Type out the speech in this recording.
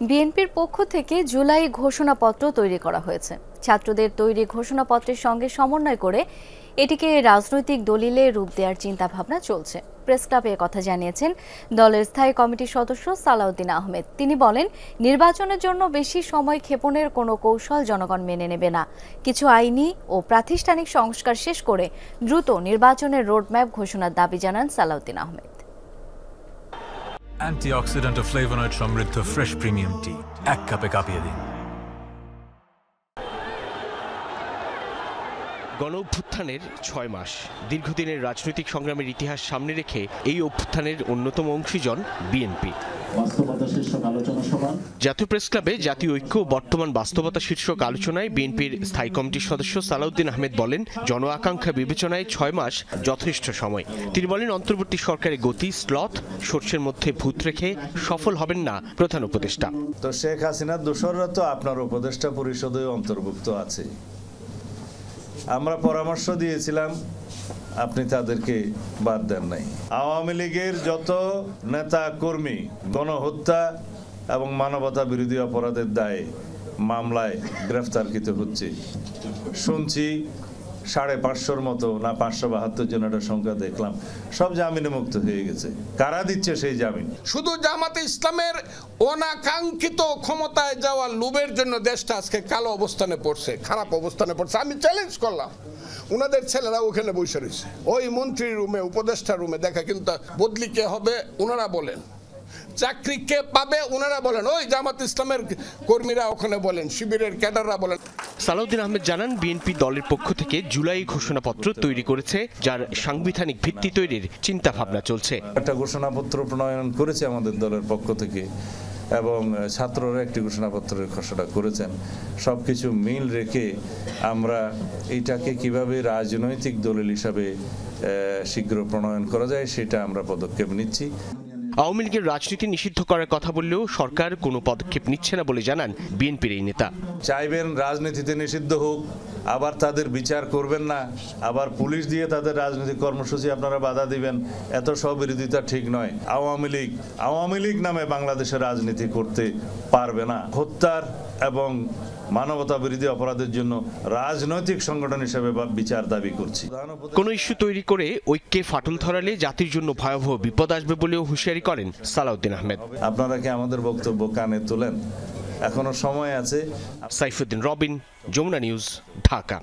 বিএনপির পক্ষ থেকে জুলাই ঘোষণাপত্র তৈরি করা হয়েছে। ছাত্রদের তৈরি ঘোষণাপত্রের সঙ্গে সমন্বয় করে এটিকে রাজনৈতিক দলিলে রূপ দেওয়ার চিন্তাভাবনা চলছে। প্রেস ক্লাবে কথা জানিয়েছেন দলের স্থায়ী কমিটির সদস্য সালাউদ্দিন আহমেদ। তিনি বলেন, নির্বাচনের জন্য বেশি সময় ক্ষেপণের কোনো কৌশল জনগণ মেনে নেবে না। কিছু আইনি ও প্রাতিষ্ঠানিক সংস্কার শেষ করে দ্রুত নির্বাচনের রোডম্যাপ ঘোষণার দাবি জানান সালাউদ্দিন আহমেদ। অ্যান্টিঅক্সিডেন্ট ও ফ্লেভোনয়েড সমৃদ্ধ ফ্রেশ প্রিমিয়াম টি এক কাপে কাঁপিয়ে দিন। গণ অভ্যুত্থানের ৬ মাস দীর্ঘদিনের রাজনৈতিক সংগ্রামের ইতিহাস সামনে রেখে এই অভ্যুত্থানের অন্যতম অংশীজন বিএনপি। জাতীয় প্রেস ক্লাবে জাতীয় ঐক্য ও বর্তমান বাস্তবতা শীর্ষক আলোচনায় বিএনপির স্থায়ী কমিটির সদস্য সালাউদ্দিন আহমেদ বলেন, জন আকাঙ্ক্ষা বিবেচনায় ৬ মাস যথেষ্ট সময়। তিনি বলেন, অন্তর্বর্তী সরকারের গতি স্লথ সর্ষের মধ্যে ভূত রেখে সফল হবেন না প্রধান উপদেষ্টা। তো শেখ হাসিনার দোসররা তো আপনার উপদেষ্টা পরিষদে অন্তর্ভুক্ত আছে। আমরা পরামর্শ দিয়েছিলাম, আপনি তাদেরকে বাদ দেন নাই। আওয়ামী লীগের যত নেতা কর্মী গণহত্যা এবং মানবতা বিরোধী অপরাধের দায়ে মামলায় গ্রেফতারকৃত হচ্ছে শুনছি 550-র মতো না 572 জন একটা সংখ্যা দেখলাম, সব জামিনে মুক্ত হয়ে গেছে। কারা দিচ্ছে সেই জামিন? শুধু জামাতে ইসলামের অনাকাঙ্ক্ষিত ক্ষমতায় যাওয়ার লোভের জন্য দেশটা আজকে কালো অবস্থানে পড়ছে, খারাপ অবস্থানে পড়ছে। আমি চ্যালেঞ্জ করলাম, ওনাদের ছেলেরা ওখানে বসে রয়েছে ওই মন্ত্রী রুমে, উপদেষ্টা রুমে, দেখা কিন্তু বদলি কে হবে ওনারা বলেন, চাকরি কে পাবে ওনারা বলেন, ওই জামাত ইসলামের কর্মীরা ওখানে বলেন, শিবিরের ক্যাডাররা বলেন। সালাউদ্দিন আহমেদ জানান, বিএনপি দলের পক্ষ থেকে জুলাই ঘোষণাপত্র তৈরি করেছে, যার সাংবিধানিক ভিত্তি তৈরির চিন্তা ভাবনা চলছে। একটা ঘোষণাপত্র প্রণয়ন করেছে আমাদের দলের পক্ষ থেকে এবং ছাত্ররা একটি ঘোষণাপত্রের খসড়া করেছেন। সবকিছু মিল রেখে আমরা এটাকে কিভাবে রাজনৈতিক দলিল হিসাবে শীঘ্র প্রণয়ন করা যায় সেটা আমরা পদক্ষেপ নিচ্ছি। আওয়ামী লীগের রাজনীতি নিষিদ্ধ করার কথা বললেও সরকার কোনো পদক্ষেপ নিচ্ছে না বলে জানান বিএনপির এই নেতা। চাইবেন রাজনীতিতে নিষিদ্ধ হোক, আবার তাদের বিচার করবেন না, আবার পুলিশ দিয়ে তাদের রাজনৈতিক কর্মসূচি আপনারা বাধা দিবেন, এত স্ববিরোধিতা ঠিক নয়। আওয়ামী লীগ নামে বাংলাদেশের রাজনীতি করতে পারবে না। হত্যার এবং মানবতা বিরোধী অপরাধের জন্য রাজনৈতিক সংগঠন হিসেবে বিচার দাবি করছি। কোন ইস্যু তৈরি করে ঐক্যে ফাটল ধরালে জাতির জন্য ভয়াবহ বিপদ আসবে বলেও হুঁশিয়ারি করেন সালাউদ্দিন আহমেদ। আপনারা কি আমাদের বক্তব্য কানে তোলেন? এখনো সময় আছে। সাইফুদ্দিন রবিন, যমুনা নিউজ, ঢাকা।